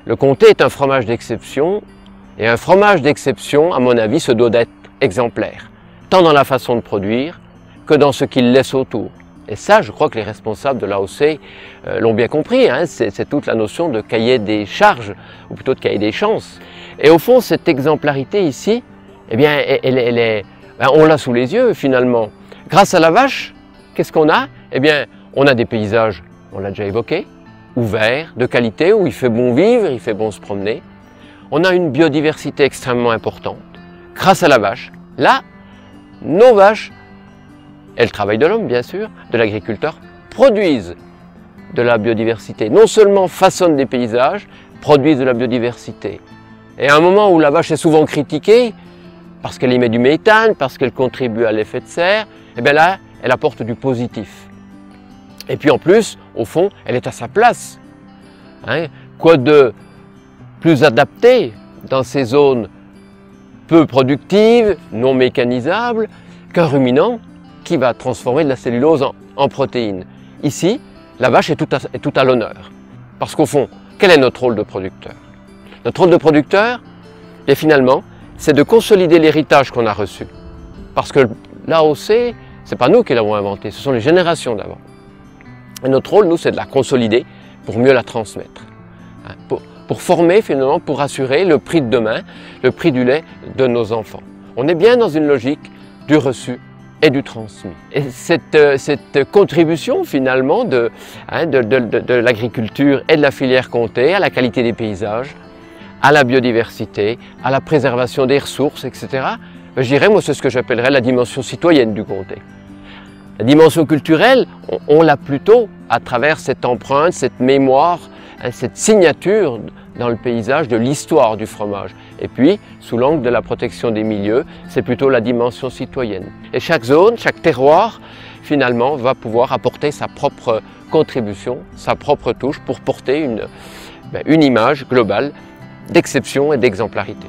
Le comté est un fromage d'exception, et un fromage d'exception, à mon avis, se doit d'être exemplaire, tant dans la façon de produire que dans ce qu'il laisse autour. Et ça, je crois que les responsables de l'AOC l'ont bien compris, hein, c'est toute la notion de cahier des charges, ou plutôt de cahier des chances. Et au fond, cette exemplarité ici, eh bien, on l'a sous les yeux finalement. Grâce à la vache, qu'est-ce qu'on a? Eh bien, on a des paysages, on l'a déjà évoqué, ouverts, de qualité, où il fait bon vivre, il fait bon se promener. On a une biodiversité extrêmement importante. Grâce à la vache, là, nos vaches, et le travail de l'homme bien sûr, de l'agriculteur, produisent de la biodiversité. Non seulement façonnent des paysages, produisent de la biodiversité. Et à un moment où la vache est souvent critiquée, parce qu'elle émet du méthane, parce qu'elle contribue à l'effet de serre, et bien là, elle apporte du positif. Et puis en plus, au fond, elle est à sa place. Hein? Quoi de plus adapté dans ces zones peu productives, non mécanisables, qu'un ruminant qui va transformer de la cellulose en protéines. Ici, la vache est tout à l'honneur. Parce qu'au fond, quel est notre rôle de producteur? Notre rôle de producteur, et finalement, c'est de consolider l'héritage qu'on a reçu. Parce que l'AOC, ce n'est pas nous qui l'avons inventé, ce sont les générations d'avant. Et notre rôle, nous, c'est de la consolider pour mieux la transmettre. Pour former, finalement, pour assurer le prix de demain, le prix du lait de nos enfants. On est bien dans une logique du reçu et du transmis. Et cette contribution, finalement, de l'agriculture et de la filière comté à la qualité des paysages, à la biodiversité, à la préservation des ressources, etc. Je dirais, moi, c'est ce que j'appellerais la dimension citoyenne du comté. La dimension culturelle, on l'a plutôt à travers cette empreinte, cette mémoire, cette signature dans le paysage de l'histoire du fromage. Et puis, sous l'angle de la protection des milieux, c'est plutôt la dimension citoyenne. Et chaque zone, chaque terroir, finalement, va pouvoir apporter sa propre contribution, sa propre touche pour porter une image globale d'exception et d'exemplarité.